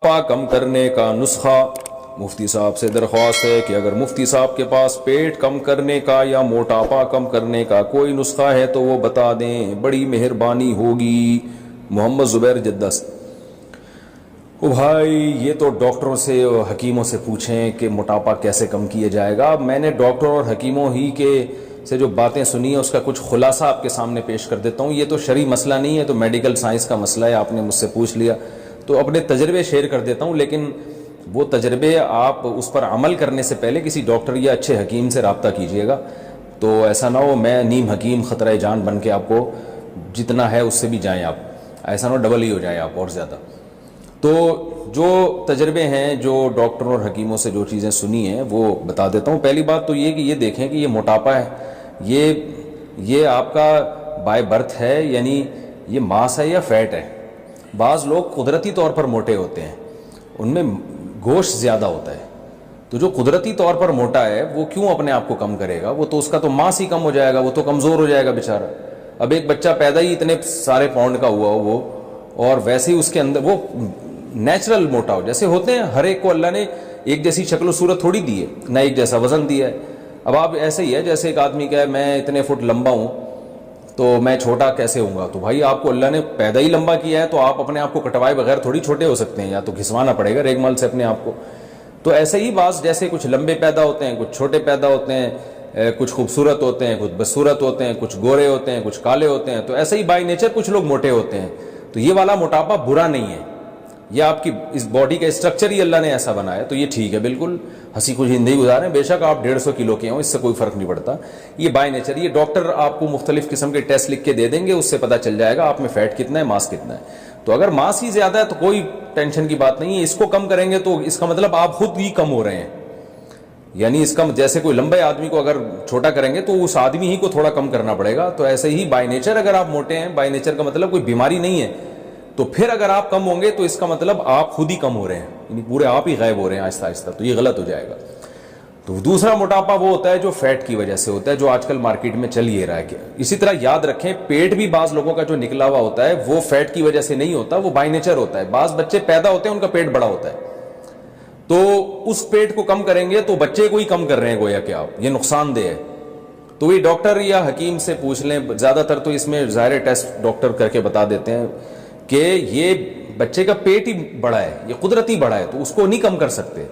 موٹاپا کم کرنے کا نسخہ۔ مفتی صاحب سے درخواست ہے کہ اگر مفتی صاحب کے پاس پیٹ کم کرنے کا یا موٹاپا کم کرنے کا کوئی نسخہ ہے تو وہ بتا دیں، بڑی مہربانی ہوگی۔ محمد زبیر جدہ سے۔ بھائی یہ تو ڈاکٹروں سے اور حکیموں سے پوچھیں کہ موٹاپا کیسے کم کیا جائے گا۔ میں نے ڈاکٹروں اور حکیموں ہی کے سے جو باتیں سنی ہیں اس کا کچھ خلاصہ آپ کے سامنے پیش کر دیتا ہوں۔ یہ تو شرعی مسئلہ نہیں ہے، تو میڈیکل سائنس کا مسئلہ ہے، آپ نے مجھ سے پوچھ لیا تو اپنے تجربے شیئر کر دیتا ہوں، لیکن وہ تجربے آپ اس پر عمل کرنے سے پہلے کسی ڈاکٹر یا اچھے حکیم سے رابطہ کیجئے گا، تو ایسا نہ ہو میں نیم حکیم خطرہ جان بن کے آپ کو جتنا ہے اس سے بھی جائیں آپ، ایسا نہ ہو ڈبل ہی ہو جائے آپ اور زیادہ۔ تو جو تجربے ہیں، جو ڈاکٹروں اور حکیموں سے جو چیزیں سنی ہیں وہ بتا دیتا ہوں۔ پہلی بات تو یہ کہ یہ دیکھیں کہ یہ موٹاپا ہے، یہ آپ کا بائی برتھ ہے، یعنی یہ ماس ہے یا فیٹ ہے۔ بعض لوگ قدرتی طور پر موٹے ہوتے ہیں، ان میں گوشت زیادہ ہوتا ہے، تو جو قدرتی طور پر موٹا ہے وہ کیوں اپنے آپ کو کم کرے گا؟ وہ تو اس کا تو ماس ہی کم ہو جائے گا، وہ تو کمزور ہو جائے گا بیچارہ۔ اب ایک بچہ پیدا ہی اتنے سارے پاؤنڈ کا ہوا ہو وہ، اور ویسے ہی اس کے اندر وہ نیچرل موٹا ہو، جیسے ہوتے ہیں ہر ایک کو اللہ نے ایک جیسی شکل و صورت تھوڑی دی ہے، نہ ایک جیسا وزن دیا ہے۔ اب آپ ایسے ہی ہے جیسے ایک آدمی کہے میں اتنے فٹ لمبا ہوں تو میں چھوٹا کیسے ہوں گا؟ تو بھائی آپ کو اللہ نے پیدا ہی لمبا کیا ہے، تو آپ اپنے آپ کو کٹوائے بغیر تھوڑی چھوٹے ہو سکتے ہیں، یا تو گھسوانا پڑے گا ریگ مال سے اپنے آپ کو۔ تو ایسے ہی بعض جیسے کچھ لمبے پیدا ہوتے ہیں، کچھ چھوٹے پیدا ہوتے ہیں، کچھ خوبصورت ہوتے ہیں، کچھ بدصورت ہوتے ہیں، کچھ گورے ہوتے ہیں، کچھ کالے ہوتے ہیں، تو ایسے ہی بائی نیچر کچھ لوگ موٹے ہوتے ہیں۔ تو یہ والا موٹاپا برا نہیں ہے، یہ آپ کی اس باڈی کا اسٹرکچر ہی اللہ نے ایسا بنایا، تو یہ ٹھیک ہے، بالکل ہنسی خوشی زندگی گزاریں، بے شک آپ 150 کلو کے ہوں، اس سے کوئی فرق نہیں پڑتا، یہ بائی نیچر۔ یہ ڈاکٹر آپ کو مختلف قسم کے ٹیسٹ لکھ کے دے دیں گے، اس سے پتہ چل جائے گا آپ میں فیٹ کتنا ہے، ماس کتنا ہے۔ تو اگر ماس ہی زیادہ ہے تو کوئی ٹینشن کی بات نہیں ہے، اس کو کم کریں گے تو اس کا مطلب آپ خود ہی کم ہو رہے ہیں، یعنی اس کا جیسے کوئی لمبے آدمی کو اگر چھوٹا کریں گے تو اس آدمی ہی کو تھوڑا کم کرنا پڑے گا، تو ایسے ہی بائی نیچر اگر آپ موٹے ہیں، بائی نیچر کا مطلب کوئی بیماری نہیں ہے، تو پھر اگر آپ کم ہوں گے تو اس کا مطلب آپ خود ہی کم ہو رہے ہیں، یعنی پورے آپ ہی غائب ہو رہے ہیں آہستہ آہستہ، تو یہ غلط ہو جائے گا۔ تو دوسرا موٹاپا وہ ہوتا ہے جو فیٹ کی وجہ سے ہوتا ہے، جو آج کل مارکیٹ میں چل یہ رہا ہے۔ اسی طرح یاد رکھیں پیٹ بھی بعض لوگوں کا جو نکلا ہوا ہوتا ہے وہ فیٹ کی وجہ سے نہیں ہوتا، وہ بائی نیچر ہوتا ہے۔ بعض بچے پیدا ہوتے ہیں ان کا پیٹ بڑا ہوتا ہے، تو اس پیٹ کو کم کریں گے تو بچے کو ہی کم کر رہے ہیں گویا کہ آپ، یہ نقصان دہ ہے۔ تو یہ ڈاکٹر یا حکیم سے پوچھ لیں، زیادہ تر تو اس میں ظاہر ٹیسٹ ڈاکٹر کر کے بتا دیتے ہیں کہ یہ بچے کا پیٹ ہی بڑا ہے، یہ قدرتی بڑا ہے، تو اس کو نہیں کم کر سکتے۔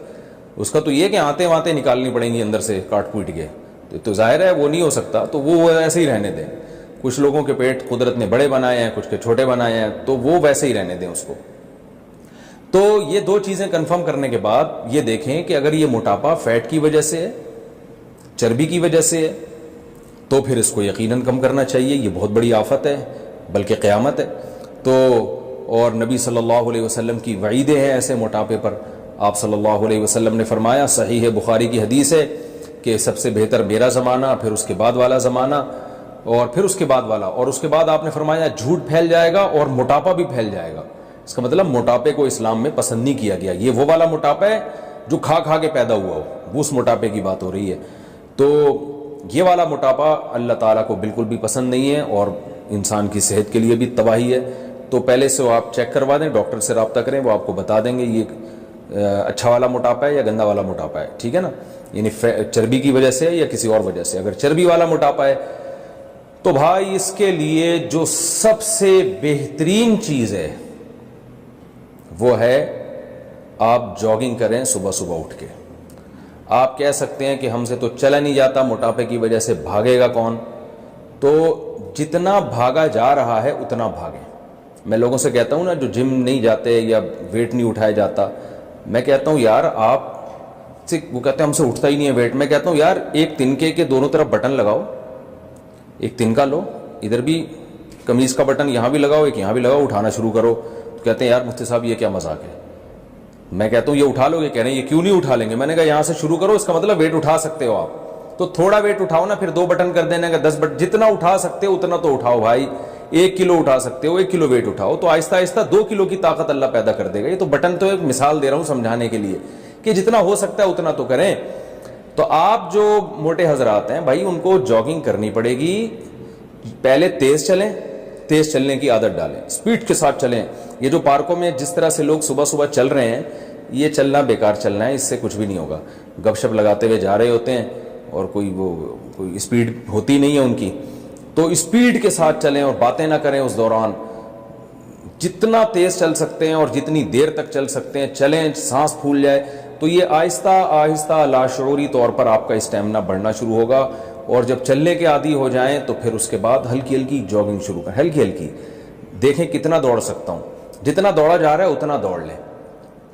اس کا تو یہ کہ آتے واتے نکالنی پڑیں گی اندر سے کاٹ پیٹ کے، تو ظاہر ہے وہ نہیں ہو سکتا، تو وہ ایسے ہی رہنے دیں۔ کچھ لوگوں کے پیٹ قدرت نے بڑے بنائے ہیں، کچھ کے چھوٹے بنائے ہیں، تو وہ ویسے ہی رہنے دیں اس کو۔ تو یہ دو چیزیں کنفرم کرنے کے بعد یہ دیکھیں کہ اگر یہ موٹاپا فیٹ کی وجہ سے ہے، چربی کی وجہ سے ہے، تو پھر اس کو یقیناً کم کرنا چاہیے، یہ بہت بڑی آفت ہے بلکہ قیامت ہے۔ تو اور نبی صلی اللہ علیہ وسلم کی وعیدیں ہیں ایسے موٹاپے پر۔ آپ صلی اللہ علیہ وسلم نے فرمایا، صحیح بخاری کی حدیث ہے کہ سب سے بہتر میرا زمانہ، پھر اس کے بعد والا زمانہ، اور پھر اس کے بعد والا، اور اس کے بعد آپ نے فرمایا جھوٹ پھیل جائے گا اور موٹاپا بھی پھیل جائے گا۔ اس کا مطلب موٹاپے کو اسلام میں پسند نہیں کیا گیا، یہ وہ والا موٹاپا ہے جو کھا کھا کے پیدا ہوا ہو، وہ اس موٹاپے کی بات ہو رہی ہے۔ تو یہ والا موٹاپا اللہ تعالیٰ کو بالکل بھی پسند نہیں ہے، اور انسان کی صحت کے لیے بھی تباہی ہے۔ تو پہلے سے وہ آپ چیک کروا دیں، ڈاکٹر سے رابطہ کریں، وہ آپ کو بتا دیں گے یہ اچھا والا موٹاپا ہے یا گندا والا موٹاپا ہے، ٹھیک ہے نا؟ یعنی چربی کی وجہ سے یا کسی اور وجہ سے۔ اگر چربی والا موٹاپا ہے تو بھائی اس کے لیے جو سب سے بہترین چیز ہے وہ ہے آپ جاگنگ کریں صبح صبح اٹھ کے۔ آپ کہہ سکتے ہیں کہ ہم سے تو چلا نہیں جاتا موٹاپے کی وجہ سے، بھاگے گا کون؟ تو جتنا بھاگا جا رہا ہے اتنا بھاگیں۔ میں لوگوں سے کہتا ہوں نا جو جم نہیں جاتے یا ویٹ نہیں اٹھایا جاتا، میں کہتا ہوں یار آپ سے، وہ کہتے ہیں ہم سے اٹھتا ہی نہیں ہے ویٹ، میں کہتا ہوں یار ایک تنکے کے دونوں طرف بٹن لگاؤ، ایک تنکا لو، ادھر بھی قمیض کا بٹن یہاں بھی لگاؤ، ایک یہاں بھی لگاؤ، اٹھانا شروع کرو۔ تو کہتے ہیں یار مفتی صاحب یہ کیا مذاق ہے؟ میں کہتا ہوں یہ اٹھا لو گے؟ کہہ رہے ہیں یہ کیوں نہیں اٹھا لیں گے؟ میں نے کہا یہاں سے شروع کرو، اس کا مطلب ویٹ اٹھا سکتے ہو آپ، تو تھوڑا ویٹ اٹھاؤ نا، پھر 2 بٹن کر دینا کہ 10 بٹن، جتنا اٹھا سکتے ہو اتنا تو اٹھاؤ بھائی۔ 1 کلو اٹھا سکتے ہو، 1 کلو ویٹ اٹھاؤ، تو آہستہ آہستہ 2 کلو کی طاقت اللہ پیدا کر دے گا۔ یہ تو بٹن تو ایک مثال دے رہا ہوں سمجھانے کے لیے کہ جتنا ہو سکتا ہے اتنا تو کریں۔ تو آپ جو موٹے حضرات ہیں بھائی ان کو جاگنگ کرنی پڑے گی، پہلے تیز چلیں، تیز چلنے کی عادت ڈالیں, اسپیڈ کے ساتھ چلیں. یہ جو پارکوں میں جس طرح سے لوگ صبح صبح چل رہے ہیں, یہ چلنا بیکار چلنا ہے, اس سے کچھ بھی نہیں ہوگا. گپ شپ لگاتے ہوئے جا رہے ہوتے ہیں اور کوئی اسپیڈ ہوتی نہیں ہے ان کی, تو اسپیڈ کے ساتھ چلیں اور باتیں نہ کریں اس دوران. جتنا تیز چل سکتے ہیں اور جتنی دیر تک چل سکتے ہیں چلیں, سانس پھول جائے تو یہ آہستہ آہستہ لاشعوری طور پر آپ کا اسٹیمنا بڑھنا شروع ہوگا. اور جب چلنے کے عادی ہو جائیں تو پھر اس کے بعد ہلکی ہلکی جاگنگ شروع کریں, ہلکی ہلکی. دیکھیں کتنا دوڑ سکتا ہوں, جتنا دوڑا جا رہا ہے اتنا دوڑ لیں.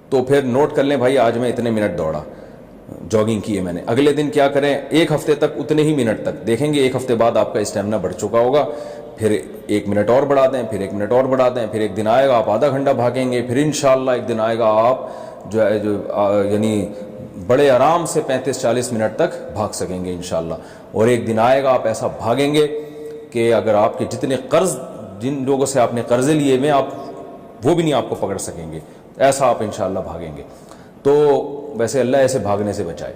تو پھر نوٹ کر لیں بھائی آج میں اتنے منٹ دوڑا, جاگنگ کی ہے میں نے. اگلے دن کیا کریں, ایک ہفتے تک اتنے ہی منٹ تک. دیکھیں گے ایک ہفتے بعد آپ کا اسٹیمنا بڑھ چکا ہوگا. پھر 1 منٹ اور بڑھا دیں, پھر 1 منٹ اور بڑھا دیں. پھر ایک دن آئے گا آپ آدھا گھنٹہ بھاگیں گے. پھر انشاءاللہ ایک دن آئے گا آپ یعنی بڑے آرام سے 35-40 منٹ تک بھاگ سکیں گے انشاءاللہ. اور ایک دن آئے گا آپ ایسا بھاگیں گے کہ اگر آپ کے جتنے قرض, جن لوگوں سے آپ نے قرضے لیے ہوئے آپ وہ بھی نہیں آپ کو پکڑ سکیں گے, ایسا آپ انشاءاللہ بھاگیں گے. تو ویسے اللہ ایسے بھاگنے سے بچائے.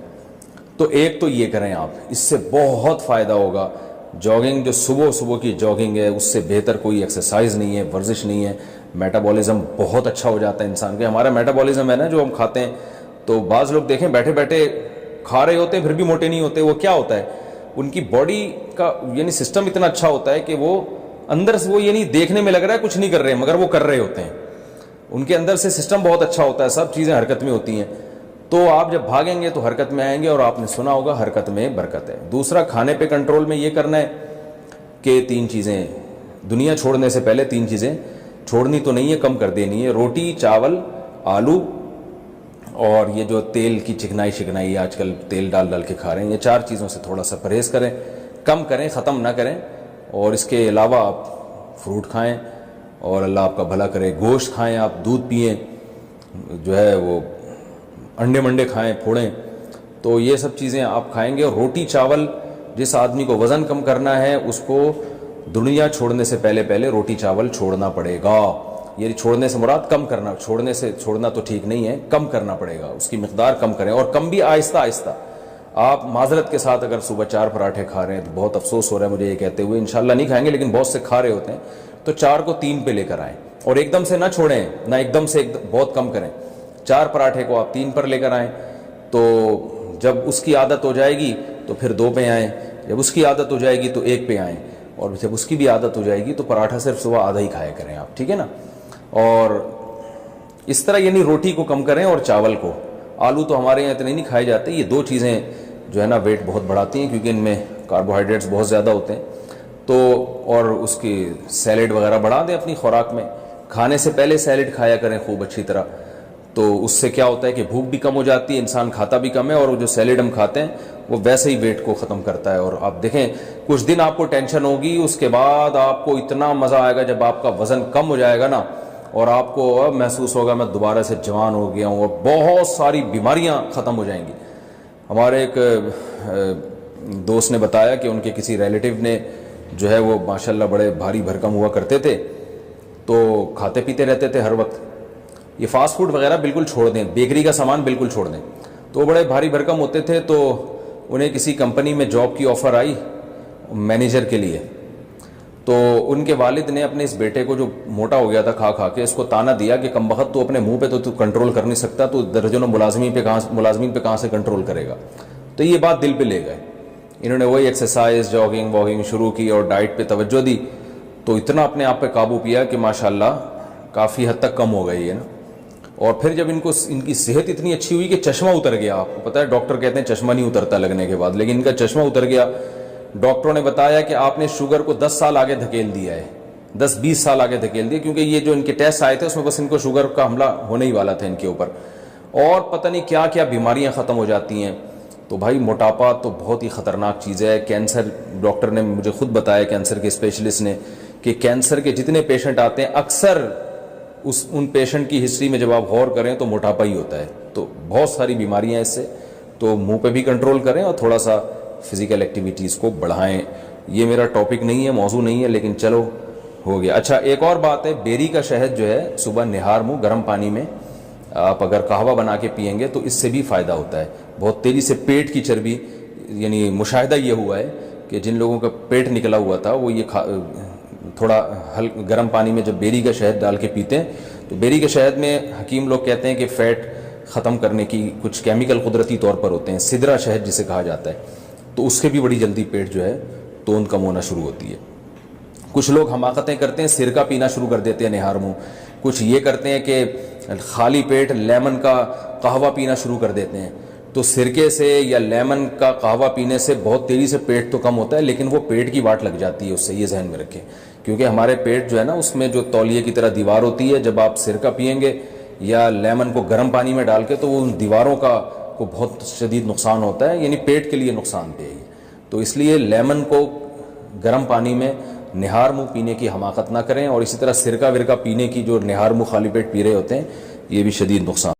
تو ایک تو یہ کریں آپ, اس سے بہت فائدہ ہوگا. جاگنگ جو صبح کی جاگنگ ہے اس سے بہتر کوئی ایکسرسائز نہیں ہے, ورزش نہیں ہے. میٹابولزم بہت اچھا ہو جاتا ہے انسان کے. ہمارا میٹابولزم ہے نا جو ہم کھاتے ہیں, تو بعض لوگ دیکھیں بیٹھے بیٹھے کھا رہے ہوتے ہیں پھر بھی موٹے نہیں ہوتے. وہ کیا ہوتا ہے, ان کی باڈی کا یعنی سسٹم اتنا اچھا ہوتا ہے کہ وہ اندر سے وہ یعنی دیکھنے میں لگ رہا ہے کچھ نہیں کر رہے ہیں مگر وہ کر رہے ہوتے ہیں. ان کے اندر سے سسٹم بہت اچھا ہوتا ہے, سب چیزیں حرکت میں ہوتی ہیں. تو آپ جب بھاگیں گے تو حرکت میں آئیں گے, اور آپ نے سنا ہوگا حرکت میں برکت ہے. دوسرا, کھانے پہ کنٹرول میں یہ کرنا ہے کہ 3 چیزیں دنیا چھوڑنے سے پہلے 3 چیزیں چھوڑنی تو نہیں ہے, کم کر دینی ہے. روٹی, چاول, آلو, اور یہ جو تیل کی چکنائی شکنائی آج کل تیل ڈال کے کھا رہے ہیں, یہ 4 چیزوں سے تھوڑا سا پرہیز کریں, کم کریں, ختم نہ کریں. اور اس کے علاوہ آپ فروٹ کھائیں اور اللہ آپ کا بھلا کرے. گوشت کھائیں, آپ دودھ پئیں, جو ہے وہ انڈے منڈے کھائیں, پھوڑیں. تو یہ سب چیزیں آپ کھائیں گے. اور روٹی چاول, جس آدمی کو وزن کم کرنا ہے اس کو دنیا چھوڑنے سے پہلے روٹی چاول چھوڑنا پڑے گا. یہ چھوڑنے سے مراد کم کرنا, چھوڑنا تو ٹھیک نہیں ہے, کم کرنا پڑے گا, اس کی مقدار کم کریں. اور کم بھی آہستہ آہستہ. آپ معذرت کے ساتھ اگر صبح 4 پراٹھے کھا رہے ہیں تو بہت افسوس ہو رہا ہے مجھے یہ کہتے ہوئے, انشاءاللہ نہیں کھائیں گے لیکن بہت سے کھا رہے ہوتے ہیں, تو 4 کو 3 پہ لے کر آئیں. اور ایک دم سے نہ چھوڑیں, نہ ایک دم سے بہت کم کریں. 4 پراٹھے کو آپ 3 پر لے کر آئیں. تو جب اس کی عادت ہو جائے گی تو پھر 2 پہ آئیں, جب اس کی عادت ہو جائے گی تو 1 پہ آئیں, اور جب اس کی بھی عادت ہو جائے گی تو پراٹھا صرف صبح آدھا ہی کھایا کریں آپ, ٹھیک ہے نا. اور اس طرح یعنی روٹی کو کم کریں اور چاول کو. آلو تو ہمارے یہاں اتنے نہیں کھائے جاتے. یہ 2 چیزیں جو ہے نا ویٹ بہت بڑھاتی ہیں کیونکہ ان میں کاربوہائیڈریٹس بہت زیادہ ہوتے ہیں. تو اور اس کی سیلیڈ وغیرہ بڑھا دیں اپنی خوراک میں. کھانے سے پہلے سیلیڈ کھایا کریں خوب اچھی طرح. تو اس سے کیا ہوتا ہے کہ بھوک بھی کم ہو جاتی ہے, انسان کھاتا بھی کم ہے, اور جو سیلیڈ ہم کھاتے ہیں وہ ویسے ہی ویٹ کو ختم کرتا ہے. اور آپ دیکھیں کچھ دن آپ کو ٹینشن ہوگی, اس کے بعد آپ کو اتنا مزہ آئے گا جب آپ کا وزن کم ہو جائے گا نا, اور آپ کو اب محسوس ہوگا میں دوبارہ سے جوان ہو گیا ہوں, اور بہت ساری بیماریاں ختم ہو جائیں گی. ہمارے ایک دوست نے بتایا کہ ان کے کسی ریلیٹیو نے جو ہے وہ ماشاءاللہ بڑے بھاری بھرکم ہوا کرتے تھے, تو کھاتے پیتے رہتے تھے ہر وقت. یہ فاسٹ فوڈ وغیرہ بالکل چھوڑ دیں, بیکری کا سامان بالکل چھوڑ دیں. تو بڑے بھاری بھرکم ہوتے تھے, تو انہیں کسی کمپنی میں جاب کی آفر آئی مینیجر کے لیے. تو ان کے والد نے اپنے اس بیٹے کو جو موٹا ہو گیا تھا کھا کھا کے, اس کو تانا دیا کہ کم بخت تو اپنے منہ پہ تو کنٹرول کر نہیں سکتا, تو درجنوں ملازمین پہ کہاں سے کنٹرول کرے گا. تو یہ بات دل پہ لے گئے. انہوں نے وہی ایکسرسائز, جاگنگ واگنگ شروع کی اور ڈائٹ پہ توجہ دی, تو اتنا اپنے آپ پہ قابو کیا کہ ماشاءاللہ کافی حد تک کم ہو گئی ہے نا. اور پھر جب ان کی صحت اتنی اچھی ہوئی کہ چشمہ اتر گیا. آپ کو پتہ ہے ڈاکٹر کہتے ہیں چشمہ نہیں اترتا لگنے کے بعد, لیکن ان کا چشمہ اتر گیا. ڈاکٹروں نے بتایا کہ آپ نے شوگر کو 10 سال آگے دھکیل دیا ہے, 10-20 سال آگے دھکیل دیا, کیونکہ یہ جو ان کے ٹیسٹ آئے تھے اس میں بس ان کو شوگر کا حملہ ہونے ہی والا تھا ان کے اوپر, اور پتہ نہیں کیا کیا بیماریاں ختم ہو جاتی ہیں. تو بھائی موٹاپا تو بہت ہی خطرناک چیز ہے. کینسر, ڈاکٹر نے مجھے خود بتایا, کینسر کے اسپیشلسٹ نے, کہ کینسر کے جتنے پیشنٹ آتے ہیں اکثر ان پیشنٹ کی ہسٹری میں جب آپ غور کریں تو موٹاپا ہی ہوتا ہے. تو بہت ساری بیماریاں ہیں اس سے. تو منہ پہ بھی کنٹرول کریں اور تھوڑا سا فزیکل ایکٹیویٹیز کو بڑھائیں. یہ میرا ٹاپک نہیں ہے, موضوع نہیں ہے, لیکن چلو ہو گیا. اچھا ایک اور بات ہے, بیری کا شہد جو ہے صبح نہار منہ گرم پانی میں آپ اگر قہوہ بنا کے پئیں گے تو اس سے بھی فائدہ ہوتا ہے. بہت تیزی سے پیٹ کی چربی, یعنی مشاہدہ یہ ہوا ہے کہ جن لوگوں کا پیٹ نکلا ہوا تھا وہ یہ تھوڑا گرم پانی میں جب بیری کا شہد ڈال کے پیتے ہیں تو بیری کے شہد میں حکیم لوگ کہتے ہیں کہ فیٹ ختم کرنے کی کچھ کیمیکل قدرتی طور پر ہوتے ہیں، سدرا شہد جسے کہا جاتا ہے، تو اس سے بھی بڑی جلدی پیٹ جو ہے توند کم ہونا شروع ہوتی ہے۔ کچھ لوگ حماقتیں کرتے ہیں، سرکہ پینا شروع کر دیتے ہیں نہار منہ، کچھ یہ کرتے ہیں کہ خالی پیٹ لیمن کا قہوہ پینا شروع کر دیتے ہیں۔ تو سرکے سے یا لیمن کا قہوہ پینے سے بہت تیزی سے پیٹ تو کم ہوتا ہے، لیکن وہ پیٹ کی واٹ لگ جاتی ہے اس سے، یہ ذہن میں رکھیں، کیونکہ ہمارے پیٹ جو ہے نا اس میں جو تولیے کی طرح دیوار ہوتی ہے، جب آپ سرکہ پئیں گے یا لیمن کو گرم پانی میں ڈال کے تو وہ ان دیواروں کو بہت شدید نقصان ہوتا ہے، یعنی پیٹ کے لیے نقصان دہ ہے۔ تو اس لیے لیمن کو گرم پانی میں نہار منہ پینے کی حماقت نہ کریں، اور اسی طرح سرکہ ورکہ پینے کی جو نہار منہ خالی پیٹ پی رہے ہوتے ہیں یہ بھی شدید نقصان